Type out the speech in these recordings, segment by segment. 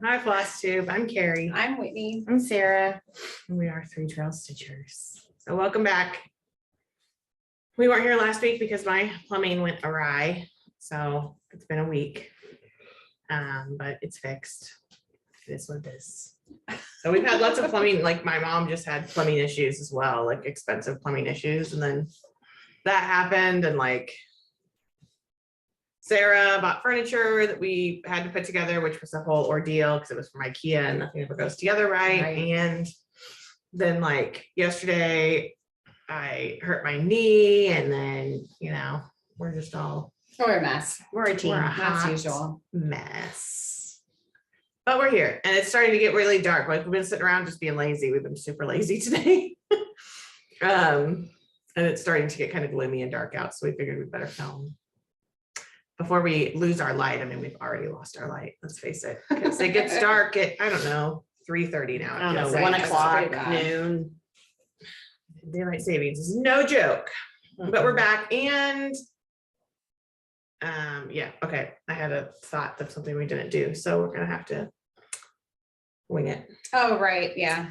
Hi, Flosstube. I'm Carrie. I'm Whitney. I'm Sarah. And we are Three Trail Stitchers. So welcome back. We weren't here last week because my plumbing went awry. So it's been a week, but it's fixed. It is what it is. So we've had lots of plumbing, like my mom just had plumbing issues as well, like expensive plumbing issues. And then that happened and like Sarah bought furniture that we had to put together, which was a whole ordeal because it was from IKEA and nothing ever goes together right. And then like yesterday, I hurt my knee and then, you know, we're just all. We're a mess. We're a team. That's usual. Mess. But we're here and it's starting to get really dark. Like we've been sitting around just being lazy. We've been super lazy today. And it's starting to get kind of gloomy and dark out. So we figured we'd better film before we lose our light. I mean, we've already lost our light. Let's face it. Because it gets dark at, I don't know, 3:30 now. I don't know, 1 o'clock, noon. Daylight savings is no joke. But we're back and yeah, okay. I had a thought of something we didn't do. So we're gonna have to wing it. Oh, right. Yeah.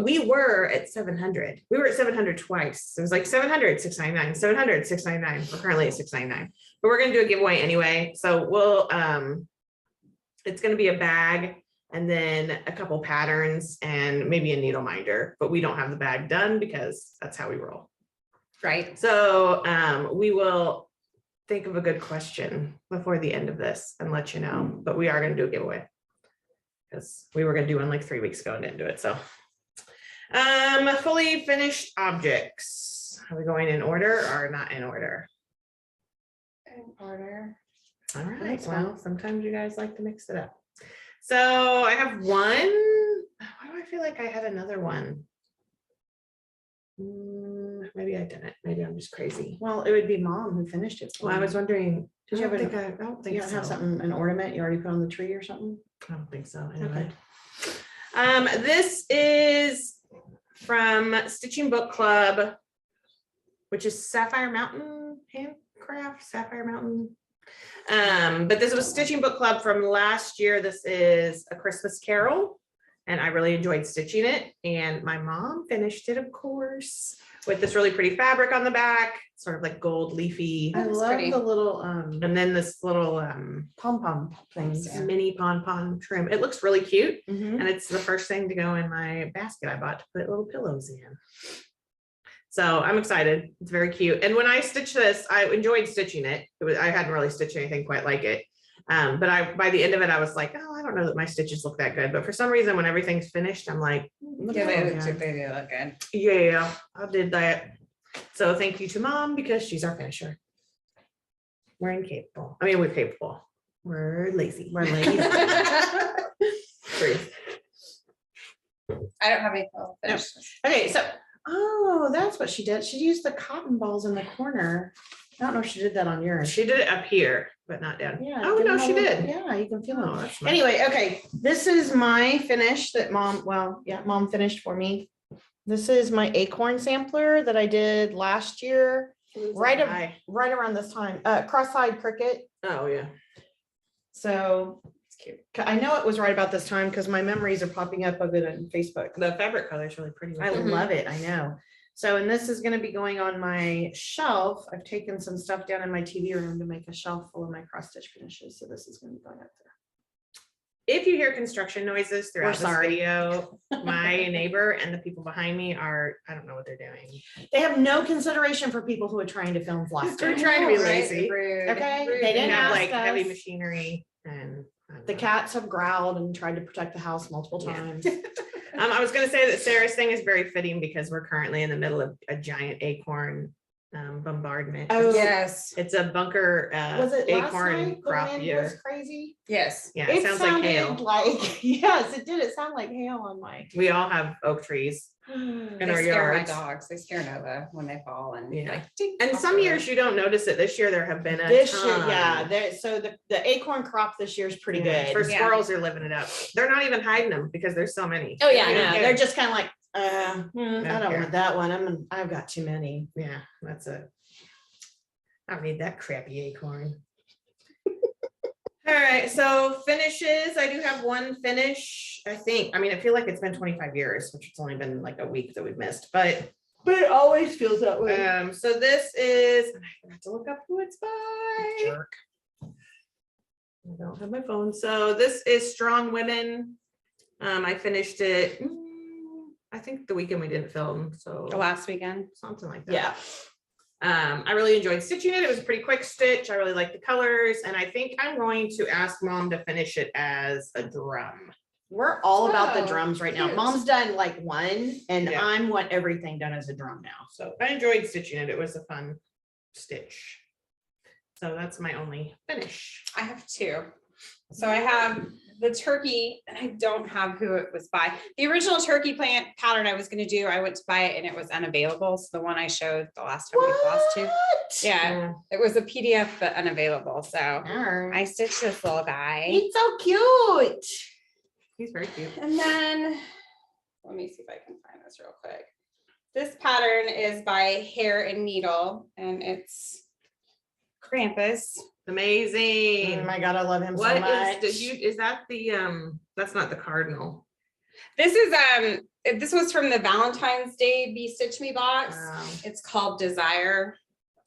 We were at 700. We were at 700 twice. It was like 700, 699, 700, 699. We're currently at 699, but we're going to do a giveaway anyway. So we'll, it's going to be a bag and then a couple patterns and maybe a needle minder, but we don't have the bag done because that's how we roll. Right. So, we will think of a good question before the end of this and let you know, but we are going to do a giveaway. Because we were going to do one like 3 weeks ago and didn't do it. So fully finished objects. Are we going in order or not in order? In order. All right. Well, sometimes you guys like to mix it up. So I have one. Why do I feel like I had another one? Maybe I didn't. Maybe I'm just crazy. Well, it would be Mom who finished it. Well, I was wondering. Did you have I don't think you so. have something, an ornament you already put on the tree or something? I don't think so. Anyway. This is from Stitching Book Club, which is Sapphire Mountain Handcraft, Sapphire Mountain. But this was Stitching Book Club from last year. This is A Christmas Carol, and I really enjoyed stitching it. And my mom finished it, of course, with this really pretty fabric on the back, sort of like gold leafy. I love the little and then this little pom-pom things. mini pom-pom trim. It looks really cute. Mhm. And it's the first thing to go in my basket I bought to put little pillows in. So I'm excited. It's very cute. And when I stitched this, I enjoyed stitching it. I hadn't really stitched anything quite like it. But by the end of it, I was like, oh, I don't know that my stitches look that good. But for some reason, when everything's finished, I'm like, Yeah, they do look good. yeah, I did that. So thank you to Mom because she's our finisher. We're incapable. I mean, we're capable. We're lazy. We're lazy. Truth. I don't have any finished. Okay, so, oh, that's what she did. She used the cotton balls in the corner. I don't know if she did that on yours. She did it up here, but not down. Yeah. Oh, give no, them a she little- did. Yeah, you can feel Oh, it. that's nice. Anyway, okay, this is my finish that Mom, well, yeah, Mom finished for me. This is my acorn sampler that I did last year, right around this time, cross-eyed cricket. Oh, yeah. So It's cute. I know it was right about this time because my memories are popping up of it on Facebook. The fabric color is really pretty. I love it, I know. So, and this is gonna be going on my shelf. I've taken some stuff down in my TV room to make a shelf full of my cross stitch finishes. So this is gonna be going up there. If you hear construction noises throughout this sorry. video, my neighbor and the people behind me are, I don't know what they're doing. They have no consideration for people who are trying to film Flosstube. They're trying to be lazy. Rude. Okay, Rude. they didn't They have ask like heavy us. machinery and. I don't The know. cats have growled and tried to protect the house multiple Yeah. times. I was gonna say that Sarah's thing is very fitting because we're currently in the middle of a giant acorn bombardment. Oh, Yes. It's a bunker Was it last acorn night? The crop wind year. was crazy. Yes. Yeah, it sounds like hail. sounded like, yes, it did. It sounded like hail on my. We all have oak trees And in They our scare my yards. dogs. They scare Nova when they fall and Yeah. like. tink, And off some the years you don't notice it. This year there have been a This year, ton. yeah, so the acorn crop this year is pretty Yeah, for good. Yeah. squirrels are living it up. They're not even hiding them because there's so many. Oh, yeah, I They don't know. care. They're just kind of like, I don't care. want that one. I've got too many. Yeah, that's it. I don't need that crappy acorn. All right, so finishes, I do have one finish, I think. I mean, I feel like it's been 25 years, which it's only been like a week that we've missed, but it always feels that so this is, and I forgot to look up who it's by. Jerk. I don't have my phone. So this is Strong Women. I finished it, I think the weekend we didn't film, so The last weekend. something like that. Yeah. I really enjoyed stitching it. It was a pretty quick stitch. I really like the colors, and I think I'm going to ask Mom to finish it as a drum. We're all about the Oh, drums right now. cute. Mom's done like one and Yeah. I'm want everything done as a drum now. So I enjoyed stitching it. It was a fun stitch. So that's my only finish. I have two. So I have the turkey, and I don't have who it was by. The original turkey plant pattern I was gonna do, I went to buy it and it was unavailable. So the one I showed the last time we flossed to. Yeah, it was a PDF but unavailable. So Alright. I stitched this little guy. He's so cute. He's very cute. And then, let me see if I can find this real quick. This pattern is by Hair and Needle, and it's Krampus. Amazing. Oh my God, I love him so What much. is that the that's not the cardinal. This is this was from the Valentine's Day Be Stitch Me box. Wow, It's called Desire,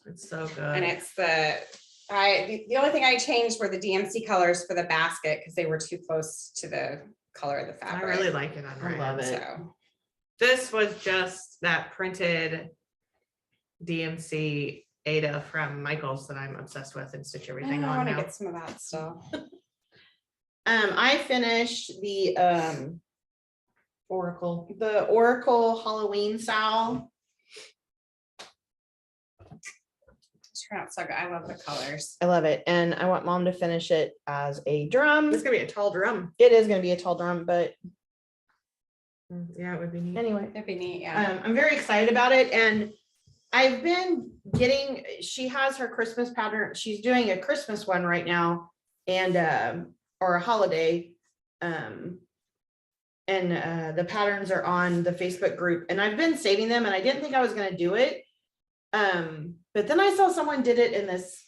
it's so good. and it's the only thing I changed were the DMC colors for the basket because they were too close to the color of the I fabric. really like it on I love Ryan. it. So This was just that printed DMC Ada from Michael's that I'm obsessed with and stitch everything I on want to now. get some of that still. I finished the Oracle. Oracle Halloween Sal. Turned out so good. I love the colors. I love it. And I want Mom to finish it as a drum. It's gonna be a tall drum. It is gonna be a tall drum, but Yeah, it would be neat. anyway. It'd be neat, yeah. I'm very excited about it, and I've been getting, she has her Christmas pattern, she's doing a Christmas one right now, and or a holiday. The patterns are on the Facebook group, and I've been saving them, and I didn't think I was gonna do it. But then I saw someone did it in this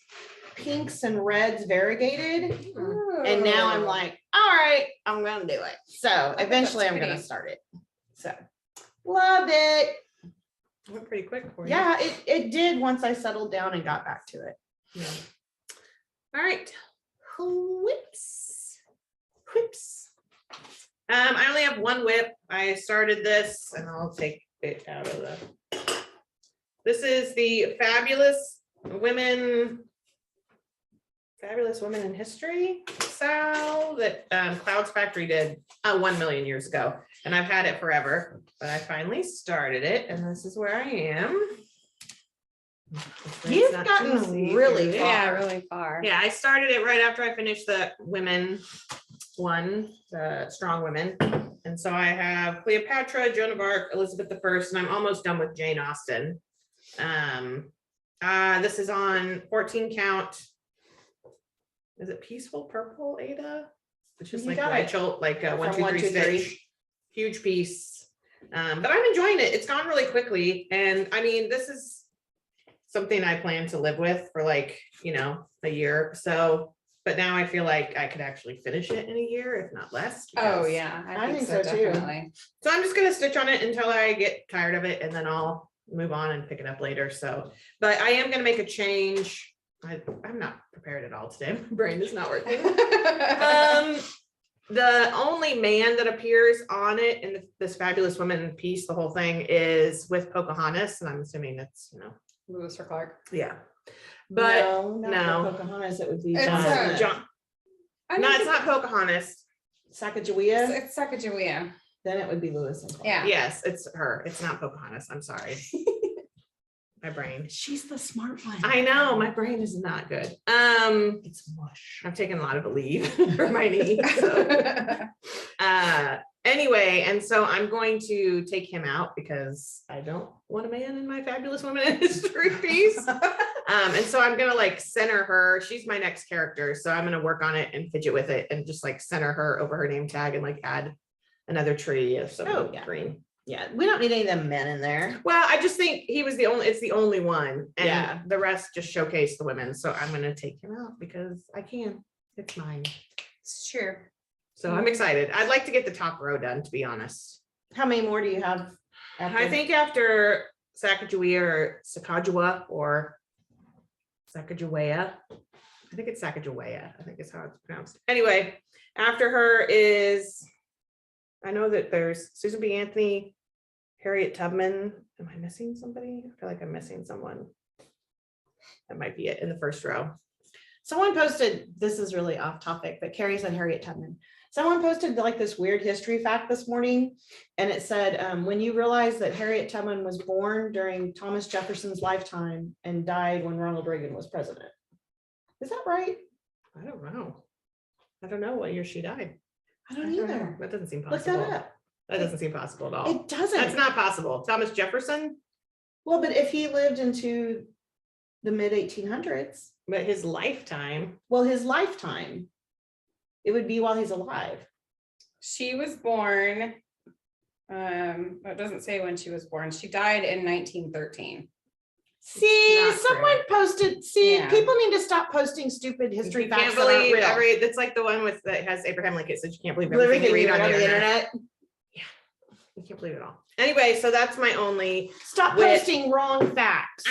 pinks and reds variegated, and now I'm like, all right, I'm gonna do it. So think eventually that's I'm gonna pretty. start it. So loved it. Went pretty quick for you. Yeah, it did once I settled down and got back to it. Yeah. All right. Whips. Whips. I only have one whip. I started this and I'll take it out of the. This is the Fabulous Women in History Sal that Clouds Factory did 1 million years ago. And I've had it forever, but I finally started it and this is where I am. Hopefully it's You've not gotten too see-through. really far. Yeah, really far. Yeah, I started it right after I finished the women one, the Strong Women. And so I have Cleopatra, Joan of Arc, Elizabeth I, and I'm almost done with Jane Austen. This is on 14 count. Is it Peaceful Purple, Ada? It's just You like got it. Rachel, like a From 1, 2, 3 1, 2, 3. stitch. Huge piece. But I'm enjoying it. It's gone really quickly. And I mean, this is something I plan to live with for like, a year. So, but now I feel like I could actually finish it in a year, if not less. Oh, because- yeah. I think so, too. Definitely. So I'm just gonna stitch on it until I get tired of it and then I'll move on and pick it up later. So, but I am gonna make a change. I'm not prepared at all today. My brain is not working. The only man that appears on it in this Fabulous Woman piece, the whole thing is with Pocahontas, and I'm assuming it's, Lewis or Clark. yeah. But not no. Pocahontas, it would be It's, John, no, it's not Pocahontas. Sacagawea, It's Sacagawea. then it would be Lewis and Clark. Yeah. Yes, it's her. It's not Pocahontas. I'm sorry. My brain. She's the smart one. I know my brain is not good. It's mush. I've taken a lot of leave for my knee. So. Anyway, and so I'm going to take him out because I don't want a man in my Fabulous Woman in History piece. And so I'm gonna like center her. She's my next character, so I'm gonna work on it and fidget with it and just like center her over her name tag and like add another tree of some yeah. green. Yeah, we don't need any of them men in there. Well, I just think it's the only one, and Yeah. the rest just showcase the women. So I'm gonna take him out because I can. It's mine. It's true. So I'm excited. I'd like to get the top row done, to be honest. How many more do you have? I think after Sacagawea or Sacagawea, I think it's Sacagawea, I think is how it's pronounced. Anyway, after her is, I know that there's Susan B. Anthony, Harriet Tubman. Am I missing somebody? I feel like I'm missing someone. That might be it in the first row. Someone posted, this is really off topic, but Carrie said Harriet Tubman. Someone posted like this weird history fact this morning, and it said, when you realize that Harriet Tubman was born during Thomas Jefferson's lifetime and died when Ronald Reagan was president. Is that right? I don't know. I don't know what year she died. I don't either. That doesn't seem Look possible. that up. That doesn't seem possible at all. It doesn't. That's not possible. Thomas Jefferson, Well, but if he lived into the mid 1800s, but his lifetime. well, his lifetime, it would be while he's alive. She was born, it doesn't say when she was born. She died in 1913. See, Not someone posted, see, Yeah. people need to stop posting stupid history You facts can't that aren't believe real. it's like the one with that has Abraham Lincoln says you can't believe Living everything you in read on the internet. internet. You can't believe it all. Anyway, so that's my only, Stop With- posting wrong facts.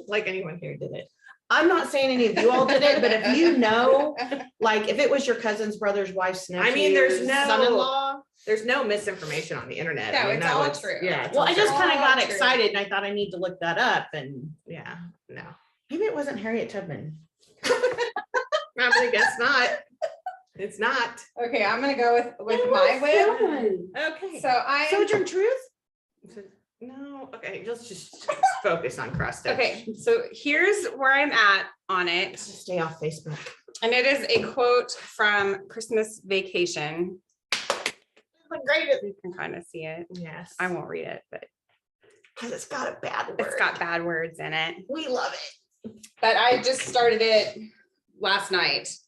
like anyone here did it. I'm not saying any of you all did it, but if you know, like if it was your cousin's brother's wife's nephew, I mean, there's no- son-in-law. There's no misinformation on the internet. No, I mean, it's that all was- true. Yeah. it's Well, all I just true. kind of got True. excited and I thought I need to look that up, and Yeah, no. maybe it wasn't Harriet Tubman. I really guess not. It's not. Okay, I'm gonna go with my whip. Okay. So I am, Sojourn Truth? No, okay, let's just focus on cross stitch. okay, so here's where I'm at on it. Stay off Facebook. And it is a quote from Christmas Vacation. Great, You can kind of see it. Yes. I won't read it, but because it's got a bad word. it's got bad words in it. We love it. But I just started it last night. She's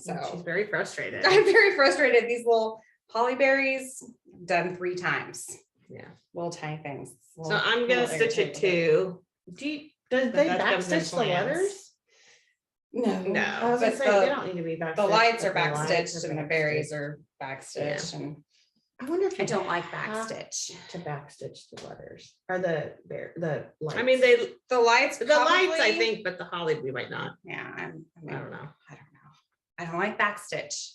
So very frustrated. I'm very frustrated. These little holly berries done 3 times. Yeah. Little tiny things. So I'm gonna stitch it too. Do you, does But they that comes in backstitch the plans. letters? No. No. I was gonna But say, they the, don't need to be backstitched. the lights are but the lights backstitched are and the backstitched. berries are backstitched and I wonder if I you don't like have backstitch. to backstitch the letters or the lights. I mean, the The lights, lights, I probably- think, but the holly we might not. Yeah, I I don't know. I don't like backstitch.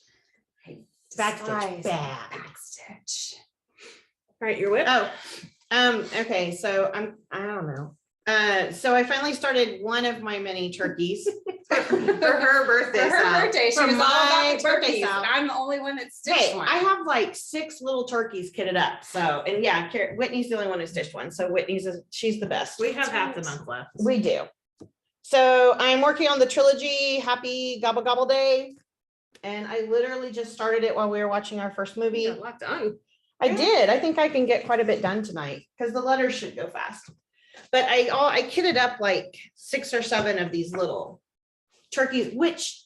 I Backstitch despise bad. Backstitch. All right, your whip. Oh, okay, so I don't know. So I finally started one of my mini turkeys. For her birthday. For her Sal. birthday, she For was all my about the birthday turkeys. Sal. and I'm the only one that stitched Hey, one. I have like 6 little turkeys kitted up. So, and yeah, Whitney's the only one who stitched one. So she's the best. We have half the month left. We do. So I'm working on the trilogy, Happy Gobble Gobble Day. And I literally just started it while we were watching our first We movie. got a lot done. I did. I think I can get quite a bit done tonight because the letters should go fast. But I kitted up like 6 or 7 of these little turkeys, which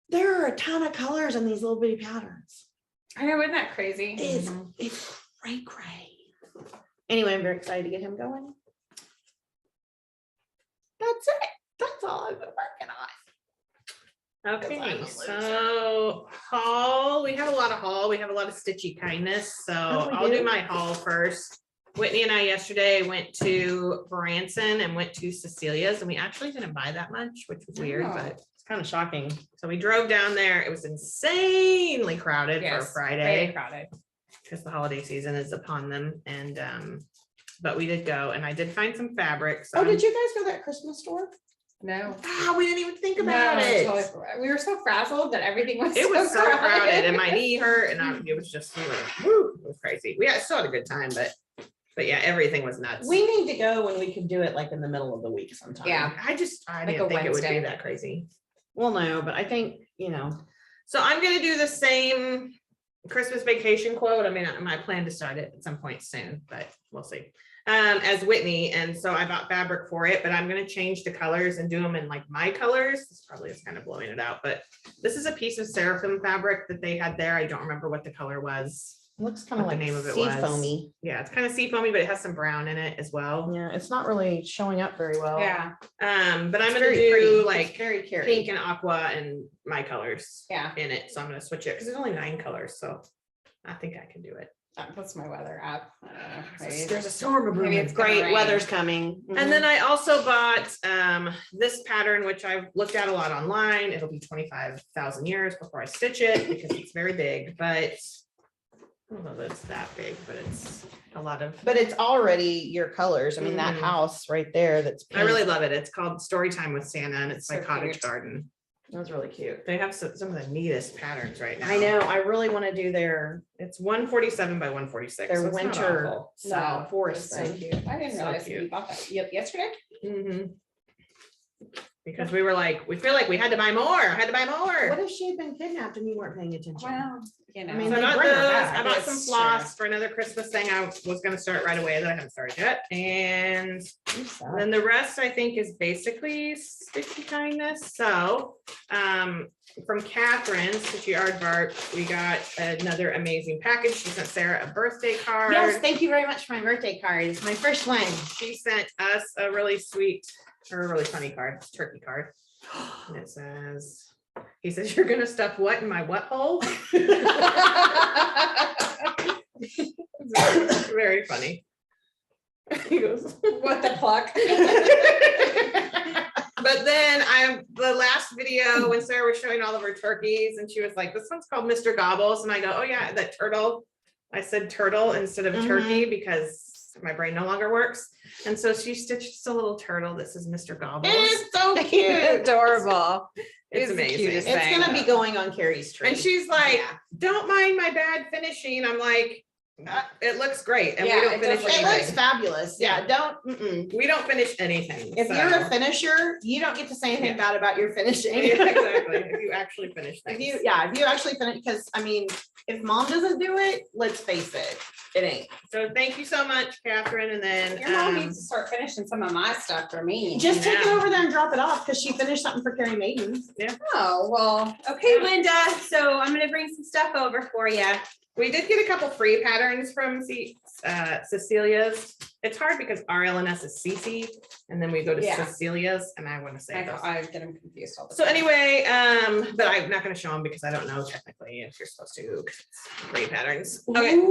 there are a ton of colors in these little bitty patterns. I know, isn't that crazy? It's cray cray. Anyway, I'm very excited to get him going. That's it. That's all I've been working on. I'm Okay, a loser. so haul, we have a lot of haul. We have a lot of stitchy kindness. So Oh, we I'll do do? my haul first. Whitney and I yesterday went to Branson and went to Cecilia's, and we actually didn't buy that much, which was weird, Oh. but it's kind of shocking. So we drove down there. It was insanely crowded for a Yes, Friday very crowded. because the holiday season is upon them. And but we did go, and I did find some fabrics. Oh, did you guys go to that Christmas store? No. Ah, we didn't even think about No, it. totally forgot. We were so frazzled that everything was. It was so crowded and my knee hurt and it was just, we were like, woo, it was crazy. We still had a good time, but yeah, everything was nuts. We need to go when we could do it like in the middle of the week sometime. Yeah. I Like didn't a think it would be Wednesday. that crazy. Well, no, but I think, So I'm gonna do the same Christmas vacation quote. I mean, I plan to start it at some point soon, but we'll see. As Whitney, and so I bought fabric for it, but I'm gonna change the colors and do them in like my colors. This probably is kind of blowing it out, but this is a piece of seraphim fabric that they had there. I don't remember what the color was. Looks kind of what like the name of it sea was. foamy. Yeah, it's kind of sea foamy, but it has some brown in it as well. Yeah, it's not really showing up very well. Yeah, But I'm It's gonna very do pretty. It's like very Carrie. pink and aqua and my colors yeah. in it. So I'm gonna switch it because there's only 9 colors. So I think I can do it. That's my weather app. I don't know, maybe There's a storm maybe it's gonna Great rain. weather's coming. And then I also bought this pattern, which I've looked at a lot online. It'll be 25,000 years before I stitch it because it's very big, but I don't know that it's that big, but it's a lot of. But it's already your colors. I mean, that Mhm. house right there, that's. I really pink. love it. It's called Storytime with Santa and it's So by Cottage cute. Garden. That's really cute. They have some of the neatest patterns right now. I know, I really want to do their It's 147 by 146. Their so it's not winter awful. style forest So thing. cute. I didn't So realize cute. you bought that yesterday. Mhm. Because we were like, we feel like we had to buy more, What if she had been kidnapped and you weren't paying attention? Well, you know. I mean, So I they bought bring her those. back. I bought some It's floss for another Christmas thing I was gonna start right away that I haven't started yet. And then the rest I think is basically sticky kindness. So from Catherine, Stitchy Aardvark, we got another amazing package. She sent Sarah a birthday card. Yes, thank you very much for my birthday card. It's my first one. She sent us a really sweet or a really funny card, it's a turkey card. And it says, he says, you're gonna stuff what in my what hole? It's very funny. He goes, What the pluck? but then the last video when Sarah was showing all of her turkeys and she was like, this one's called Mr. Gobbles. And I go, oh yeah, that turtle. I said turtle instead of turkey because my brain no longer works. And so she stitched a little turtle. This is Mr. Gobbles. It's so cute. Adorable. It's the amazing. cutest It's thing. gonna be going on Carrie's tree. And she's like, Yeah. don't mind my bad finishing. I'm like, it looks great. And Yeah, we don't it does finish look It looks anything. fabulous. Yeah, don't. We don't finish anything. If so- you're a finisher, you don't get to say anything Yeah. bad about your finishing. Yeah, exactly. If you actually finish If things. you actually finish, because I mean, if mom doesn't do it, let's face it, it ain't. So thank you so much, Catherine. And then Your mom needs to start finishing some of my stuff for me. Just take it Yeah. over there and drop it off, because she finished something for Carrie Maiden. Oh, well, okay, Linda, so I'm gonna bring some stuff over for you. we did get a couple free patterns from Cecilia's. It's hard because RLNS is CC, and then we go to Yeah. Cecilia's, and I want to say I those. get them confused all the So time. anyway, but I'm not gonna show them because I don't know technically if you're supposed to, 'cause it's free patterns. Okay, and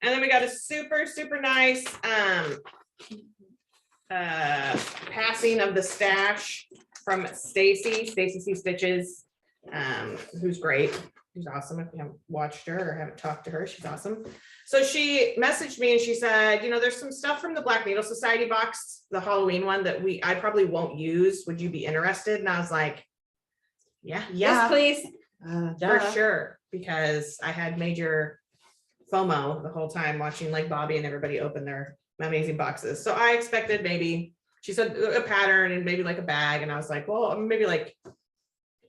then we got a super, super nice, passing of the stash from Stacy C Stitches, who's great. She's awesome. If you haven't watched her or haven't talked to her, she's awesome. So she messaged me and she said, you know, there's some stuff from the Black Needle Society box, the Halloween one that I probably won't use. Would you be interested? And I was like, yeah, Yes, please. for sure. Because I had major FOMO the whole time watching like Bobby and everybody open their amazing boxes. So I expected maybe, she said a pattern and maybe like a bag. And I was like, well, maybe like,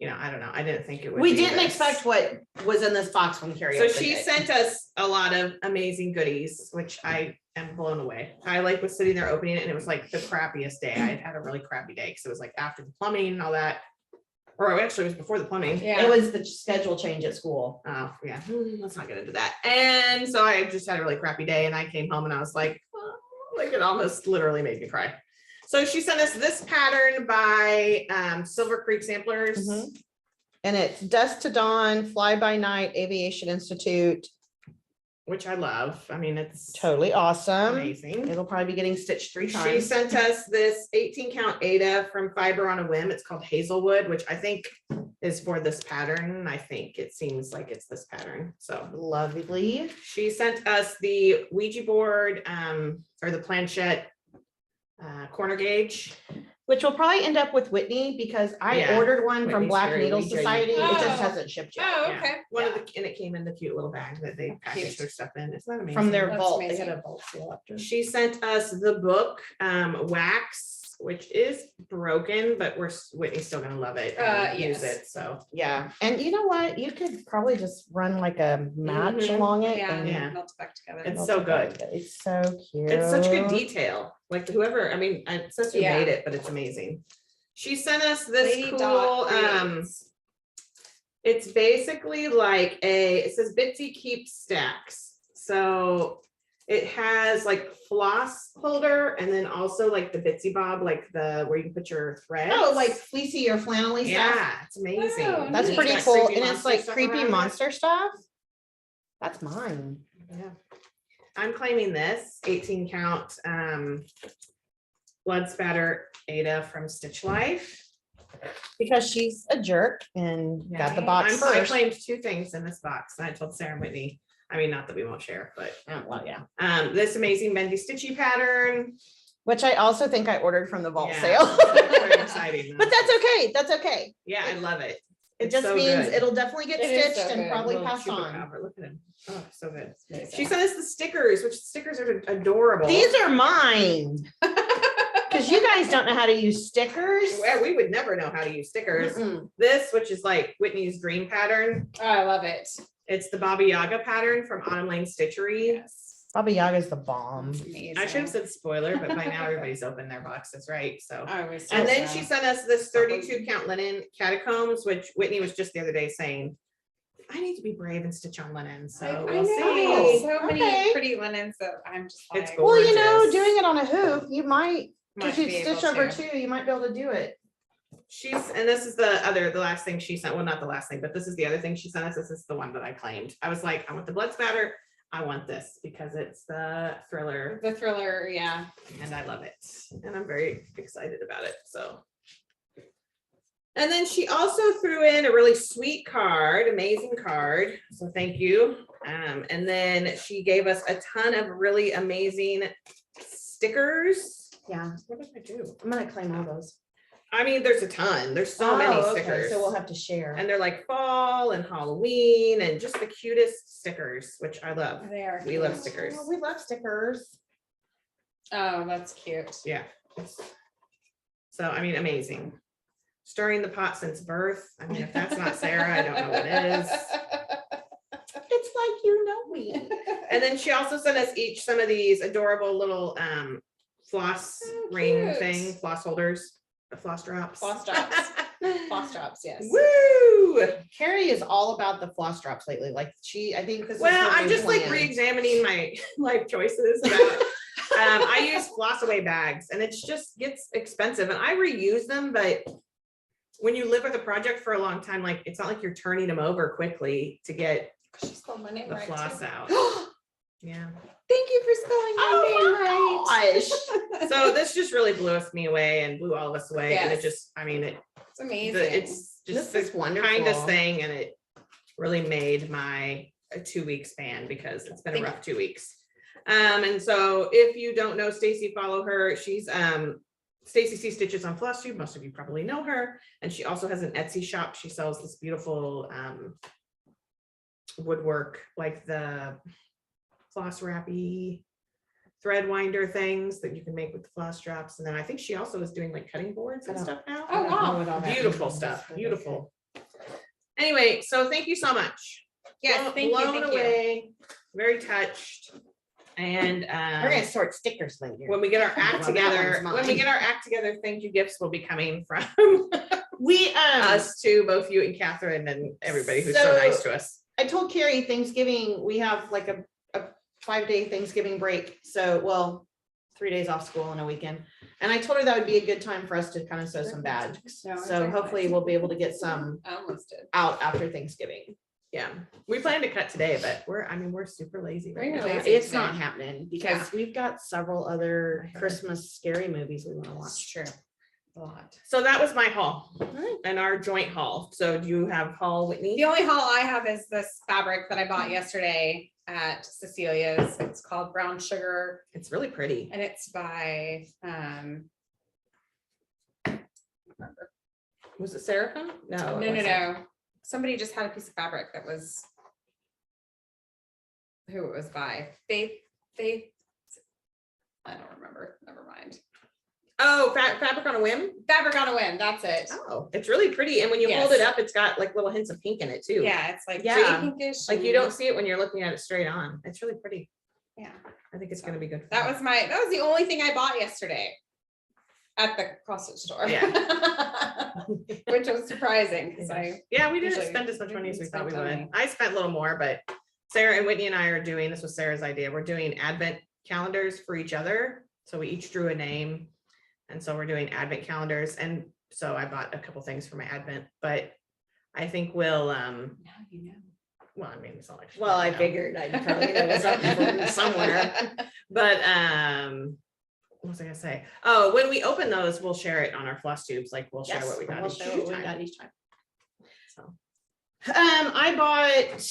you know, I don't know. I didn't think it would. We be didn't this. expect what was in this box when Carrie. So opened she it. sent us a lot of amazing goodies, which I am blown away. I like was sitting there opening it and it was like the crappiest day. I had a really crappy day because it was like after the plumbing and all that. Or actually it was before the plumbing. Yeah. It was the schedule change at school. Oh, yeah, let's not get into that. And so I just had a really crappy day and I came home and I was like, oh, like it almost literally made me cry. So she sent us this pattern by Silver Creek Samplers. Mhm. And it's Dusk to Dawn, Fly by Night, Aviation Institute. Which I love. I mean, it's Totally awesome. amazing. It'll probably be getting stitched 3 She times. sent us this 18 count Ada from Fiber on a Whim. It's called Hazelwood, which I think is for this pattern. I think it seems like it's this pattern. So Lovely. she sent us the Ouija board or the planchette corner gauge. Which will probably end up with Whitney, because I Yeah, ordered one from Whitney's Black very Needle Ouija. Society. It just Oh. hasn't shipped yet. Oh, Yeah. okay. One of the, and it came in the cute little bag that they packaged their stuff in. It's not amazing. From their That's vault. They amazing. had a vault seal after. She sent us the book, Wax, which is broken, but Whitney's still gonna love it and use yes. it. So Yeah, and you know what? You could probably just run like a match Mhm. along it. Yeah, and Yeah. melt it back together. It's melt so it back good. together. It's so cute. it's such good detail. Like whoever, I mean, it says who Yeah. made it, but it's amazing. She sent us this Lady cool Dot Creates. It's basically like it says Bitsy Keep Stacks. So it has like floss holder and then also like the Bitsy Bob, like where you can put your threads. Oh, like fleecy or flannelly stuff. yeah, it's amazing. Oh, That's neat. pretty Got cool. creepy And it's monster like stuff creepy around it. monster stuff. That's mine. Yeah. I'm claiming this 18 count blood spatter Ada from Stitch Life. Because she's a jerk and got the Yeah. box I first. claimed 2 things in this box. And I told Sarah and Whitney. I mean, not that we won't share, but Oh, well, yeah. this amazing Bendy Stitchy pattern. Which I also think I ordered from the vault Yeah, sale. that's very exciting. But that's okay. That's okay. Yeah, I love it. It It's just so means good. it'll definitely get It is stitched so and good. probably Little passed on. chupacabra, look at him. Oh, so good. Amazing. She sent us the stickers, which stickers are adorable. These are mine. Because you guys don't know how to use stickers. Well, we would never know how to use stickers. Mm-mm. This, which is like Whitney's dream pattern. Oh, I love it. It's the Baba Yaga pattern from Autumn Lane Stitchery. Yes. Baba Yaga's the bomb. It's amazing. I should have said spoiler, but by now everybody's opened their boxes, right? So. I was And then so she sad. sent us this 32 count linen catacombs, which Whitney was just the other day saying, I need to be brave and stitch on linen. So I we'll know, see. so many Okay. pretty linens that I'm just like. It's Well, you know, gorgeous. doing it on a hoop, you might, might because you be able stitch over to. two, you might be able to do it. And this is the last thing she sent. Well, not the last thing, but this is the other thing she sent us. This is the one that I claimed. I was like, I want the blood spatter. I want this because it's the thriller The thriller, yeah. and I love it. And I'm very excited about it. So. And then she also threw in a really sweet card, amazing card. So thank you. And then she gave us a ton of really amazing stickers. Yeah, What did I do? I'm gonna claim all those. I mean, there's a ton. There's so many Oh, okay, stickers. So we'll have to share. And they're like fall and Halloween and just the cutest stickers, which I love. They are. We love cute. stickers. Oh, we love stickers. Oh, that's cute. Yeah. So, I mean, amazing. Stirring the pot since birth. I mean, if that's not Sarah, I don't know what is. It's like you know me. And then she also sent us each some of these adorable little floss So ring cute. thing, floss holders, floss drops. Floss drops. Floss drops, yes. Woo! Carrie is all about the floss drops lately. Like I think this is Well, her I'm new just like plan. re-examining my life choices about I use floss away bags and it's just gets expensive and I reuse them, but when you live with a project for a long time, like it's not like you're turning them over quickly to get She spelled my name the right. floss too. out. Yeah. Thank you for spelling my name right. Gosh. So this just really blew me away and blew all of us away. And it Yes. just, I mean, It's amazing. it's just This is the wonderful. kindest thing. And it really made my 2-week span because it's been a Thank rough 2 weeks. And so if you don't know Stacy, follow her. She's Stacy C Stitches on Flosstube. Most of you probably know her. And she also has an Etsy shop. She sells this beautiful woodwork, like the floss wrappy thread winder things that you can make with the floss drops. And then I think she also is doing like cutting boards and I don't- stuff now. Oh, wow. Beautiful stuff, beautiful. Anyway, so thank you so much. Yes, thank you, Blown thank you. away, very touched. And We're gonna sort stickers later. when we get our Well, act that together, one's when we mine. get our act together, thank you gifts will be coming from We us to both you and Catherine and everybody who's so nice to us. I told Carrie Thanksgiving, we have like a 5-day Thanksgiving break. So, well, 3 days off school and a weekend. And I told her that would be a good time for us to kind of sew some bags. No, So exactly. hopefully we'll be able to get some I almost did. out after Thanksgiving. Yeah, we plan to cut today, but we're super lazy. right We're now. lazy. It's today. not happening because we've got several other I heard. Christmas scary movies we want to That's watch. true. A lot. So that was my haul Alright. and our joint haul. So do you have haul, Whitney? The only haul I have is this fabric that I bought yesterday at Cecilia's. It's called Brown Sugar It's really pretty. and it's by Was it Seraphim? No. it wasn't. no. Somebody just had a piece of fabric that was who it was by. Faith. I don't remember. Never mind. Oh, fabric on a whim. Fabric on a Whim. That's it. Oh, it's really pretty. And when you hold it Yes. up, it's got like little hints of pink in it too. Yeah, it's like Yeah. jade pinkish. Like you and- don't see it when you're looking at it straight on. It's really pretty. Yeah. I think it's gonna be good. for That you. was the only thing I bought yesterday. at the CrossFit store. Yeah. Which was surprising because Yeah, we didn't usually spend as much money as we thought we spend would. money. I spent a little more, but Sarah and Whitney and I are doing, this was Sarah's idea. We're doing advent calendars for each other. So we each drew a name. And so we're doing advent calendars. And so I bought a couple things for my advent, but I think we'll, now you know. well, I mean, it's not like. Well, I figured I'd probably know something from somewhere. But what was I gonna say? Oh, when we open those, we'll share it on our Flosstubes. Like we'll share what we got. We'll each show what we time. got each time. So I bought,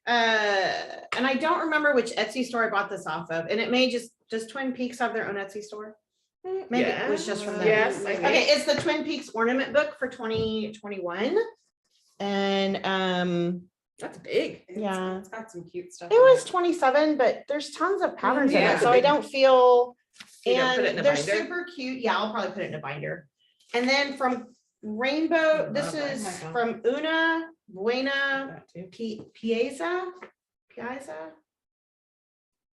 and I don't remember which Etsy store I bought this off of, and it may just, does Twin Peaks have their own Etsy store? Maybe it was just from them. Yes, I Okay, think. it's the Twin Peaks ornament book for 2021. And That's big. Yeah. It's got some cute stuff. it was 27, but there's tons of patterns in Yeah. it, so I don't feel, You don't put it in and a they're binder? super cute. Yeah, I'll probably put it in a binder. And then from Rainbow, this Okay. is Oh my God. from Una Buena That too. Pieza.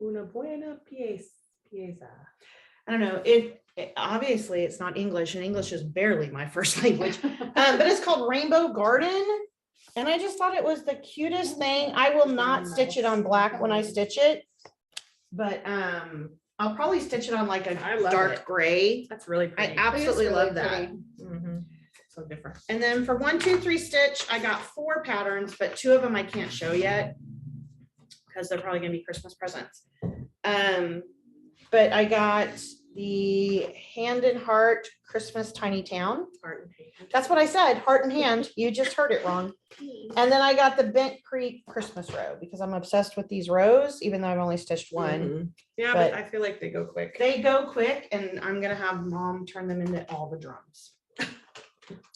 Una buena pieza. I don't know, it obviously it's not English, and English is barely my first language. But it's called Rainbow Garden. And I just thought it was the cutest thing. I will not stitch it on black when I stitch it. But I'll probably stitch it on like I a love dark it. gray. That's really I pretty. absolutely really love that. pretty. Mhm. So different. And then for 1, 2, 3 stitch, I got 4 patterns, but 2 of them I can't show yet because they're probably gonna be Christmas presents. But I got the Hand and Heart Christmas Tiny Town. Heart and hand. That's what I said, heart and hand. You just heard it wrong. And then I got the Bent Creek Christmas row because I'm obsessed with these rows, even though I've only stitched one. Mhm. Yeah, but- but I feel like they go quick. They go quick, and I'm gonna have Mom turn them into all the drums.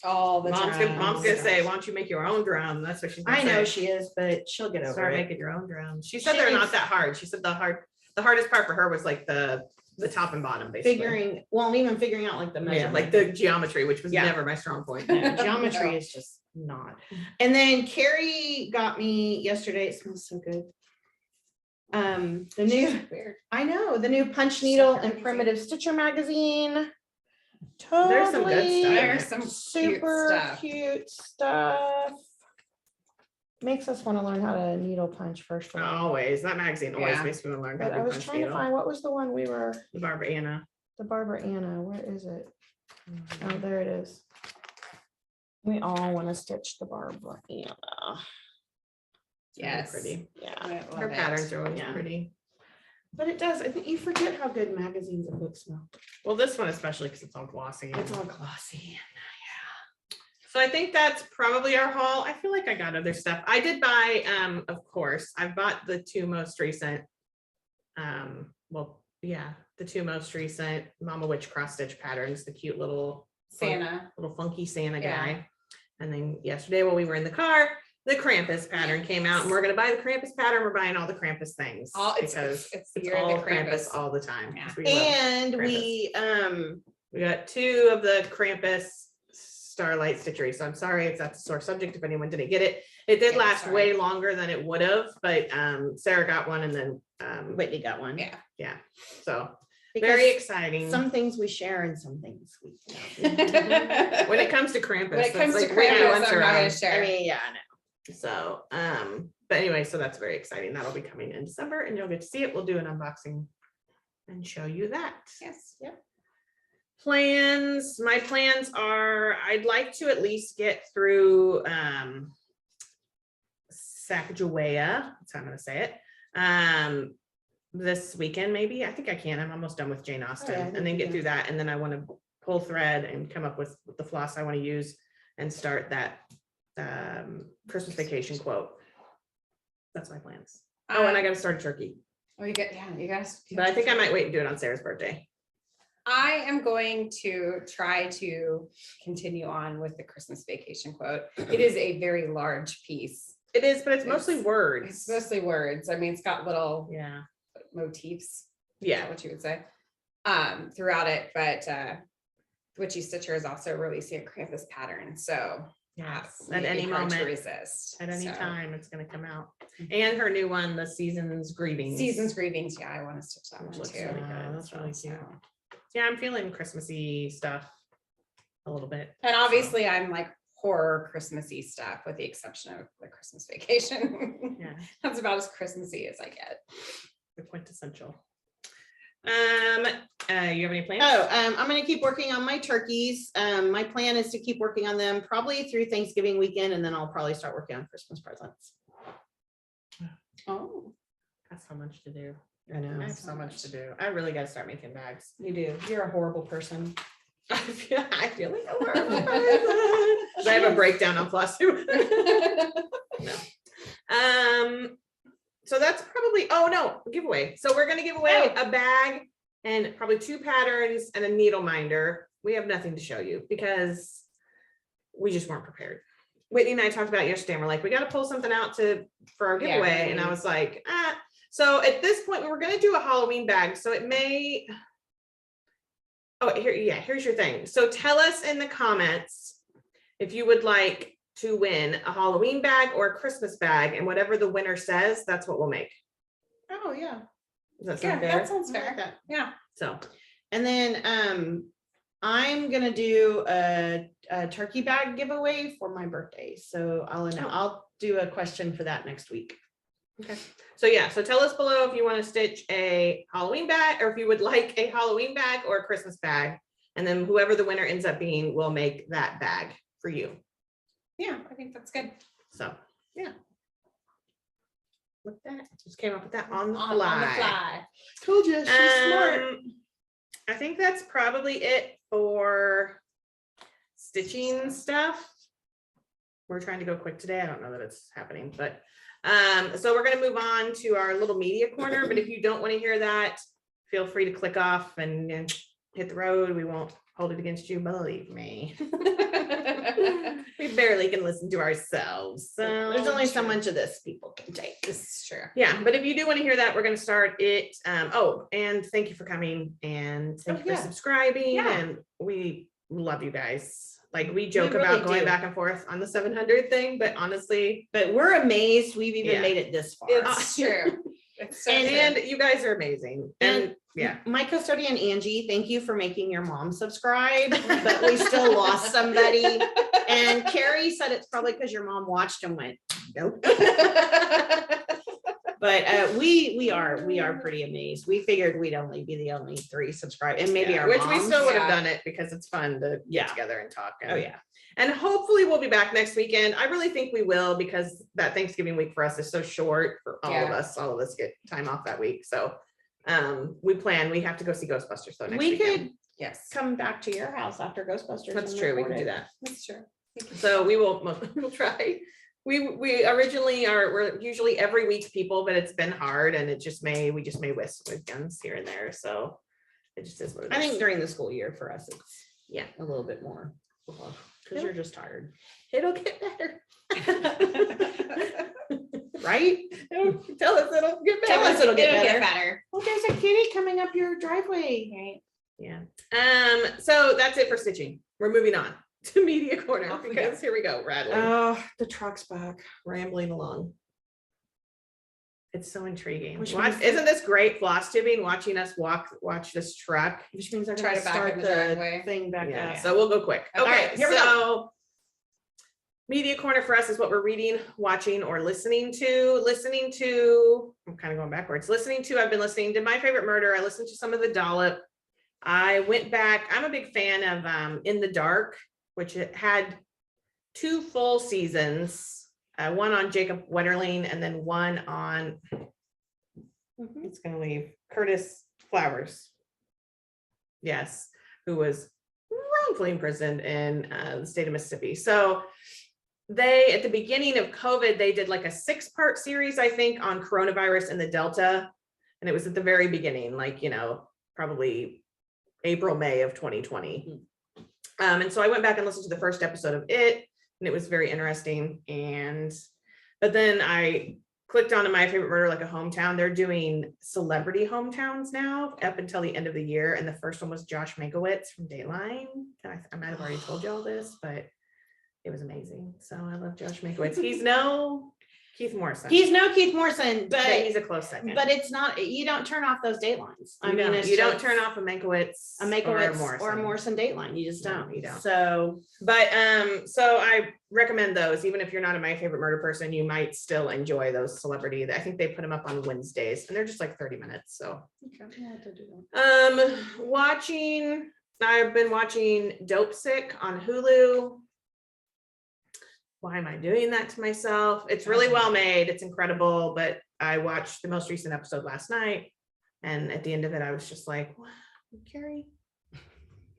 All the Mom's time. gonna say, why don't you make your own drum? That's what she's gonna I say. know she is, but she'll get over Start it. making your own drums. She said She they're needs- not that hard. She said the hardest part for her was like the top and bottom, basically. Figuring, well, and even figuring out like the Yeah, measurement. like the geometry, which was Yeah. never my strong point. Yeah, geometry No. is just not. And then Carrie got me yesterday. It smells so good. The new, Weird. I know, the new Punch Needle and Magazine. Primitive Stitcher magazine. There's some good Totally stuff. There's some cute super stuff. cute stuff. Makes us want to learn how to needle punch first of all. Always, that magazine always Yeah. makes me want to learn how But to I do was punch trying to needle. find, what was the one we were, The Barbara Anna. the Barbara Anna, where is it? Oh, there it is. We all want to stitch the Barbara Anna. It's really Yes. Pretty. Yeah. I love Her it. patterns are always Yeah. pretty. But it does, I think you forget how good magazines and books smell. Well, this one especially because it's all glossy. It's all glossy. So I think that's probably our haul. I feel like I got other stuff. I did buy, of course, I've bought the 2 most recent. Well, yeah, the 2 most recent Mama Witch cross stitch patterns, the cute little Santa. little funky Santa Yeah. guy. And then yesterday while we were in the car, the Krampus pattern came out and we're gonna buy the Krampus pattern. We're buying all the Krampus things. All it's because the it's year of all the Krampus Krampus. all the time. Yeah. 'cause we love And Krampus. We got 2 of the Krampus Starlight Stitchery. So I'm sorry if that's a sore subject if anyone didn't get it. It did Yeah, last sorry. way longer than it would have, but Sarah got one and then Whitney got one. Yeah. yeah. So Because very exciting. some things we share and some things we don't. When it comes to Krampus, When it that's comes to like way Krampus, once I'm not around. gonna share. I mean, yeah, I know. So, but anyway, so that's very exciting. That'll be coming in December and you'll get to see it. We'll do an unboxing and show you that. Yes. Yep. Plans, my plans are, I'd like to at least get through Sacagawea, that's how I'm gonna say it. This weekend, maybe. I think I can. I'm almost done with Jane Austen I think and then you get can. through that. And then I want to pull thread and come up with the floss I want to use and start that Christmas vacation quote. That's my plans. Oh, and I gotta start a turkey, Oh, you guys. but I think I might wait and do it on Sarah's birthday. I am going to try to continue on with the Christmas vacation quote. It is a very large piece. It is, but it's mostly It's words. mostly words. I mean, it's got little Yeah, motifs. Is yeah. that what you would say? Throughout it, but Witchy Stitcher is also releasing a Krampus pattern, so Yes, it's at really any hard to moment, resist. at any So, time, it's gonna come out. And her new one, the Season's Greetings. Season's Greetings, yeah, I want to stitch that Which one looks too. really good. That's really So, cute. Yeah, I'm feeling Christmassy stuff a little bit. And obviously I'm like horror Christmassy stuff with the exception of the Christmas Vacation. Yeah, That's about as Christmassy as I get. the quintessential. You have any plans? Oh, I'm gonna keep working on my turkeys. My plan is to keep working on them probably through Thanksgiving weekend, and then I'll probably start working on Christmas presents. Oh, That's so much to do. I know. I have so much to do. I really got to start making bags. You do. You're a horrible person. I feel like a horrible person. I have a breakdown on Flosstube. So that's probably, oh no, giveaway. So we're gonna give away a bag and probably 2 patterns and a needle minder. We have nothing to show you because we just weren't prepared. Whitney and I talked about it yesterday and we're like, we got to pull something out for our giveaway. And I was like, ah. So at this point, we were going to do a Halloween bag. So it may, oh, here's your thing. So tell us in the comments if you would like to win a Halloween bag or a Christmas bag, and whatever the winner says, that's what we'll make. Oh, yeah. Does that sound fair? that sounds I fair. like that. Yeah. So And then I'm gonna do a turkey bag giveaway for my birthday. So I'll do a question for that next week. okay. So yeah, so tell us below if you want to stitch a Halloween bag or if you would like a Halloween bag or a Christmas bag. And then whoever the winner ends up being will make that bag for you. Yeah, I think that's good. So yeah. Look at that. Just came up with that on the On the fly. fly. Told you, she's smart. I think that's probably it for stitching stuff. We're trying to go quick today. I don't know that it's happening, but so we're going to move on to our little media corner. But if you don't want to hear that, feel free to click off and hit the road. We won't hold it against you, believe me. We barely can listen to ourselves. So There's only so much of this people can take. This is true. yeah, but if you do want to hear that, we're going to start it. Oh, and thank you for coming and thank you for subscribing. Yeah. And we love you guys. Like we joke really about going do. back and forth on the 700 thing, but honestly, But we're amazed we've even Yeah. made it this far. It's true. It's so and true. you guys are amazing. And yeah, My custodian Angie, thank you for making your mom subscribe, but we still lost somebody. And Carrie said it's probably because your mom watched and went, nope. But we are pretty amazed. We figured we'd only be the only 3 subscribed, and maybe yeah, our which we moms. still would have Yeah. done it because it's fun to Yeah. get together and talk. And, Oh yeah. And hopefully we'll be back next weekend. I really think we will because that Thanksgiving week for us is so short for all of Yeah. us. All of us get time off that week. So we have to go see Ghostbusters though next We weekend. could Yes, come back to your house after Ghostbusters. That's and true. We record can do it. that. that's true. So we'll try. We originally we're usually every week people, but it's been hard and we just may miss weekends here and there. So it just is what it is. I think during the school year for us, it's Yeah. a little bit more. Because you're just tired. It'll get better. Right? Tell us it'll get better. Tell us it'll get better. better. Well, there's a kitty coming up your driveway. Right. Yeah. So that's it for stitching. We're moving on to media corner Off we because here we go, rattling, Oh, the truck's back. rambling along. It's so intriguing. Which Watch, means- isn't this great floss tubing? Watching us watch this truck. Which means they're Try gonna to back start in the the driveway. thing back Yeah. up. So we'll go quick. Okay, Okay. here we So media corner for us is what we're reading, watching, or listening to. I'm kind of going backwards. I've been listening to My Favorite Murder. I listened to some of the Dollop. I went back. I'm a big fan of In the Dark, which it had 2 full seasons. One on Jacob Wetterling and then one on, it's gonna leave, Curtis Flowers. Yes, who was wrongfully imprisoned in the state of Mississippi. So they, at the beginning of COVID, they did like a 6-part series, I think, on coronavirus and the Delta. And it was at the very beginning, like, probably April, May of 2020. And so I went back and listened to the first episode of it, and it was very interesting. But then I clicked onto My Favorite Murder, like a hometown. They're doing celebrity hometowns now up until the end of the year. And the first one was Josh Mankiewicz from Dateline. I might have already told you all this, but it was amazing. So I love Josh Mankiewicz. Keith Morrison. He's no Keith Morrison, but but he's a close second. but it's not, you don't turn off those datelines. I mean, it's you don't just turn off a Mankiewicz or a Morrison dateline. You just No, don't. you don't. So But so I recommend those. Even if you're not a My Favorite Murder person, you might still enjoy those celebrity. I think they put them up on Wednesdays, and they're just like 30 minutes. So I've been watching Dope Sick on Hulu. Why am I doing that to myself? It's really well made. It's incredible. But I watched the most recent episode last night, and at the end of it, I was just like, wow, Carrie,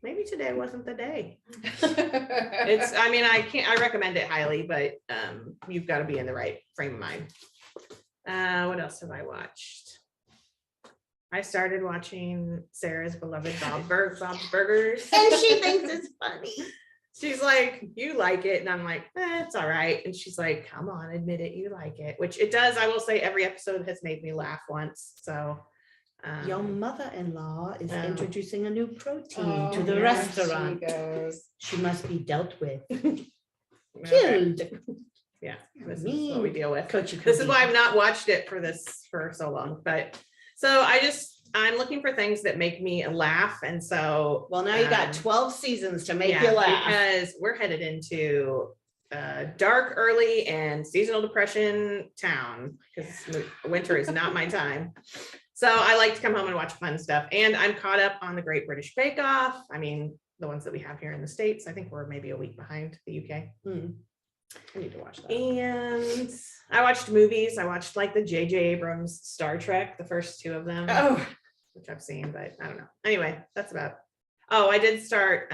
maybe today wasn't the day. I recommend it highly, but you've got to be in the right frame of mind. What else have I watched? I started watching Sarah's beloved Bob's Burgers. and she thinks it's funny. She's like, you like it. And I'm like, it's all right. And she's like, come on, admit it, you like it, which it does. I will say every episode has made me laugh once. So Your mother-in-law is introducing a new protein to Oh, the yeah, restaurant. She goes. She must be dealt with. okay. Killed. Yeah, this is what we deal with. Coachy, This is why I've not watched it for so long. But so I'm looking for things that make me laugh. And so Well, now you got 12 seasons to make you laugh. because we're headed into dark, early and seasonal depression town because winter is not my time. So I like to come home and watch fun stuff. And I'm caught up on the Great British Bake Off. I mean, the ones that we have here in the States. I think we're maybe a week behind the UK. I need to watch that. And I watched movies. I watched like the J.J. Abrams Star Trek, the first two of them, which I've seen, but I don't know. Anyway, that's about. Oh, I did start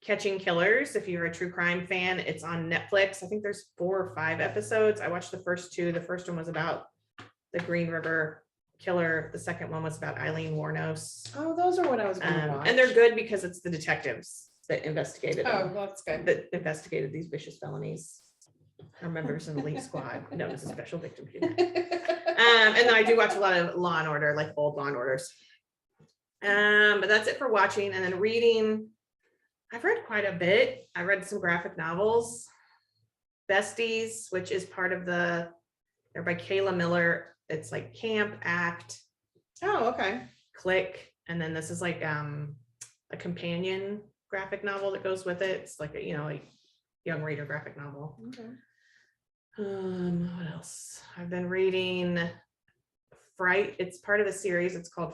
Catching Killers. If you're a true crime fan, it's on Netflix. I think there's 4 or 5 episodes. I watched the first 2. The first one was about the Green River Killer. The second one was about Eileen Wuornos. Oh, those are what I was going to watch. And they're good because it's the detectives that investigated them. Oh, that's good. That investigated these vicious felonies are members in the elite squad known as a special victim unit. And then I do watch a lot of Law and Order, like old Law and Orders. But that's it for watching. And then reading, I've read quite a bit. I read some graphic novels. Besties, which is part of they're by Kayla Miller. It's like Camp, Act. Oh, okay. Click. And then this is like a companion graphic novel that goes with it. It's like a, like young reader graphic novel. Okay. What else? I've been reading Fright. It's part of a series. It's called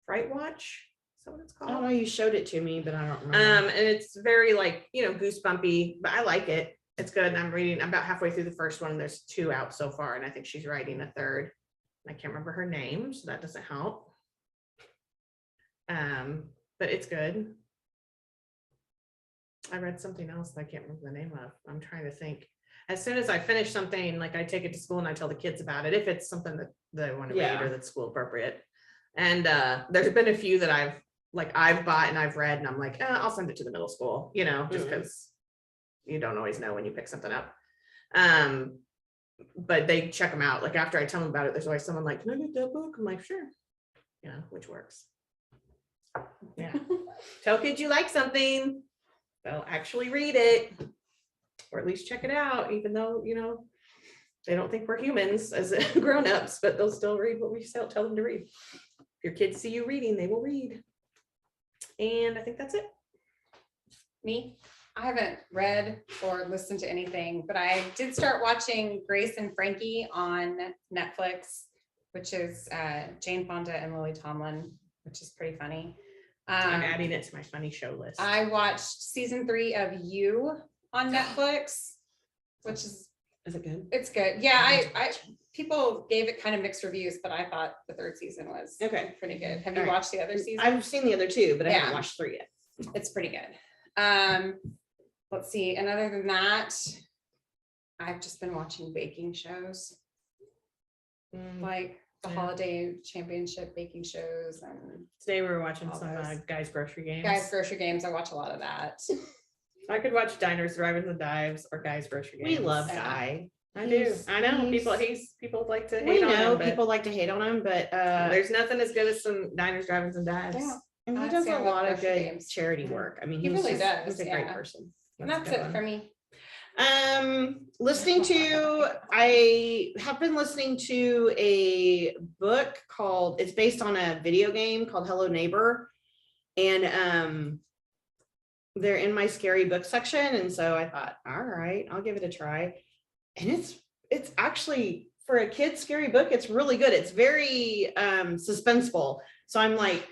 Fright Watch. Is that what it's I called? don't know. You showed it to me, but I don't remember. And it's very like, goosebumpy, but I like it. It's good. And I'm about halfway through the first one. There's 2 out so far, and I think she's writing a third. I can't remember her name, so that doesn't help. But it's good. I read something else that I can't remember the name of. I'm trying to think. As soon as I finish something, like I take it to school and I tell the kids about it, if it's something that they want to read or that's school appropriate. And there's been a few that I've bought and I've read, and I'm like, I'll send it to the middle school, just because you don't always know when you pick something up. But they check them out. Like after I tell them about it, there's always someone like, can I get that book? I'm like, sure. Which works. Yeah. Tell kids you like something. They'll actually read it, or at least check it out, even though, they don't think we're humans as grown-ups, but they'll still read what we tell them to read. If your kids see you reading, they will read. And I think that's it. Me? I haven't read or listened to anything, but I did start watching Grace and Frankie on Netflix, which is Jane Fonda and Lily Tomlin, which is pretty funny. I'm adding it to my funny show list. I watched season 3 of You on Netflix, which is it good? It's good. Yeah, I people gave it kind of mixed reviews, but I thought the 3rd season was pretty good. Have you watched the other season? I've seen the other 2, but I haven't watched 3 yet. It's pretty good. Let's see. And other than that, I've just been watching baking shows, like the holiday championship baking shows. And today we were watching some Guys Grocery Games. Guys Grocery Games. I watch a lot of that. I could watch Diners, Drive-ins, and Dives or Guys Grocery Games. We love Guy. I do. I know people like to hate we on know him. People like to hate on him, but there's nothing as good as some Diners, Drive-ins, and Dives. Yeah. And he does a lot of good charity work. I mean, he really does. He's a great person. And that's it for me. I have been listening to a book called, it's based on a video game called Hello Neighbor. And they're in my scary book section. And so I thought, all right, I'll give it a try. And it's actually, for a kid's scary book, it's really good. It's very suspenseful. So I'm like,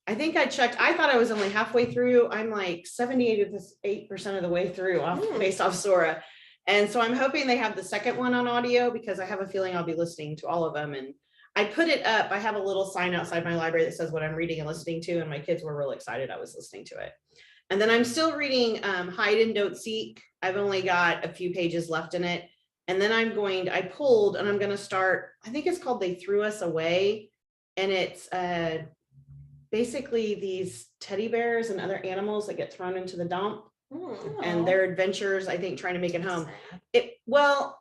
I think I checked, I thought I was only halfway through. I'm like 78% of the way through based off Sora. And so I'm hoping they have the second one on audio, because I have a feeling I'll be listening to all of them. And I put it up. I have a little sign outside my library that says what I'm reading and listening to, and my kids were real excited I was listening to it. And then I'm still reading Hide and Don't Seek. I've only got a few pages left in it. And then I'm going to start, I think it's called They Threw Us Away. And it's basically these teddy bears and other animals that get thrown into the dump. And their adventures, I think, trying to make it home. Well,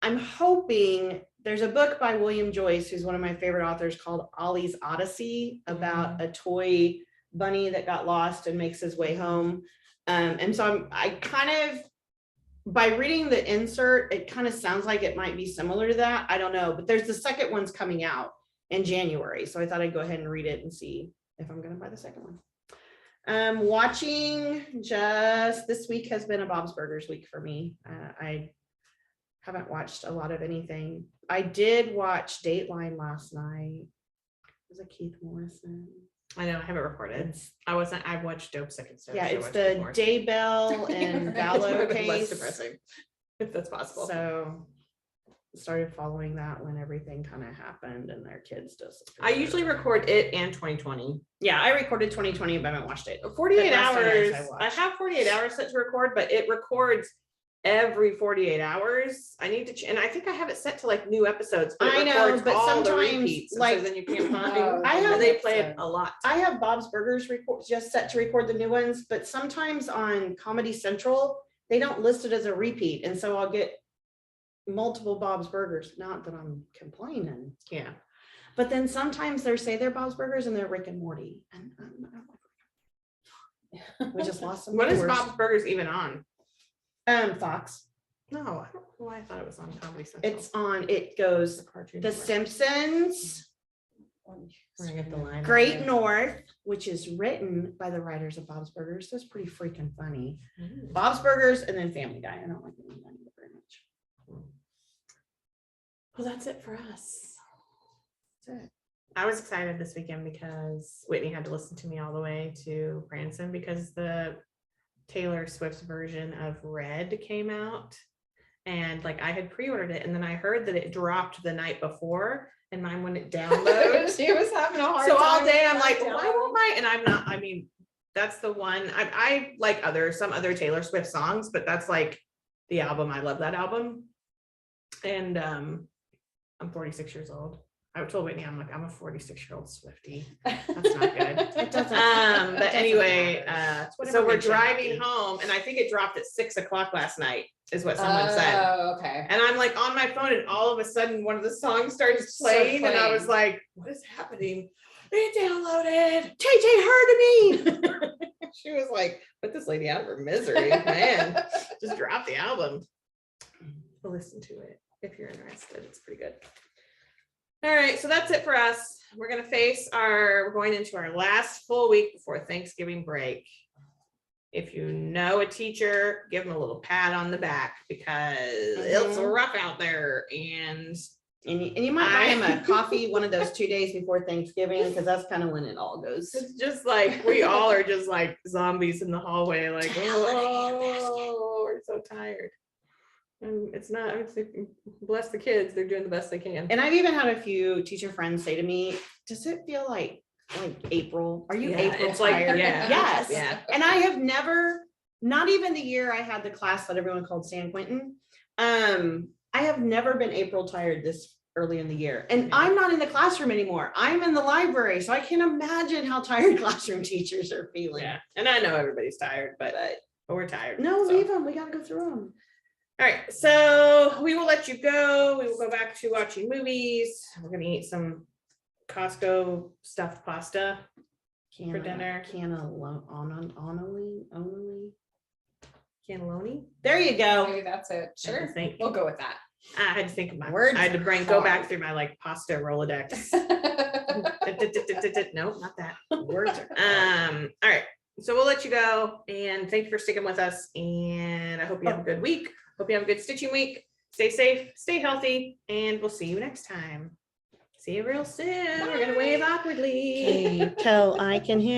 I'm hoping, there's a book by William Joyce, who's one of my favorite authors, called Ollie's Odyssey, about a toy bunny that got lost and makes his way home. And so I kind of, by reading the insert, it kind of sounds like it might be similar to that. I don't know, but there's the second one's coming out in January. So I thought I'd go ahead and read it and see if I'm going to buy the second one. Watching, just this week has been a Bob's Burgers week for me. I haven't watched a lot of anything. I did watch Dateline last night. Was it Keith Morrison? I know, I haven't recorded. I've watched Dope Sick and Stuff. Yeah, it's the Daybell and Vallow case. Less depressing, if that's possible. So started following that when everything kind of happened and their kids just. I usually record it and 2020. Yeah, I recorded 2020, but I haven't watched it. 48 But last hours. night I have 48 hours set to record, but it records every 48 hours. I need to, and I think I have it set to like new episodes. But I it know, records but all the sometimes, repeats, and like, so then you can't find. and they play it a lot. I have Bob's Burgers just set to record the new ones, but sometimes on Comedy Central, they don't list it as a repeat. And so I'll get multiple Bob's Burgers. Not that I'm complaining. Yeah. But then sometimes they say they're Bob's Burgers and they're Rick and Morty. And we just lost some. What is viewers. Bob's Burgers even on? Fox. No, I don't know why I thought it was on Comedy Central. It's on, it goes Cartoon The Network. Simpsons, We're gonna get the line. Great North, which is written by the writers of Bob's Burgers. So it's pretty freaking funny. Bob's Burgers and then Family Guy. I don't like Family Guy very much. Well, that's it for us. That's it. I was excited this weekend because Whitney had to listen to me all the way to Branson because the Taylor Swift's version of Red came out, and like I had pre-ordered it, and then I heard that it dropped the night before, and mine wouldn't download. She was having a hard So time. all day I'm like, with why won't my? And I'm not. I mean, that's the one I like. Some other Taylor Swift songs, but that's like the album. I love that album, and I'm 46 years old. I told Whitney, I'm like, I'm a 46-year-old Swiftie. That's not good. It doesn't. But anyway, whatever so we're makes you driving happy. home, and I think it dropped at 6 o'clock last night, is what someone said. Oh, okay. And I'm like on my phone, and all of a sudden, one of the songs starts Starts playing, and I playing. was like, "What is happening?" It downloaded. JJ heard of me. She was like, "Put this lady out of her misery, man. Just drop the album." Listen to it if you're interested. It's pretty good. All right, so that's it for us. We're going into our last full week before Thanksgiving break. If you know a teacher, give them a little pat on the back because it's rough out there. And you might buy him a coffee one of those 2 days before Thanksgiving, because that's kind of when it all goes. it's just like we all are just like zombies in the hallway, like, oh, we're so tired. And it's not, it's like, bless the kids, they're doing the best they can. And I've even had a few teacher friends say to me, does it feel like April? Are you Yeah, April it's like, tired? yeah. Yes. Yeah. And I have never, not even the year I had the class that everyone called San Quentin. I have never been April tired this early in the year. And I'm not in the classroom anymore. I'm in the library. So I can't imagine how tired classroom teachers are feeling. Yeah. And I know everybody's tired, but we're tired. No, so. leave them. We got to go through them. All right, so we will let you go. We will go back to watching movies. We're gonna eat some Costco stuffed pasta for dinner. Only Cannelloni. There you go. Maybe that's it. I had to Sure. think. We'll go with that. I had to think of my Words I had to are go back hard. through my like pasta Rolodex. Nope, not that. Words are All right. So we'll let you go and thank you for sticking with us. And I hope you have a good week. Hope you have a good stitching week. Stay safe, stay healthy, and we'll see you next time. See you real soon. We're gonna wave awkwardly. Okay, till I can hear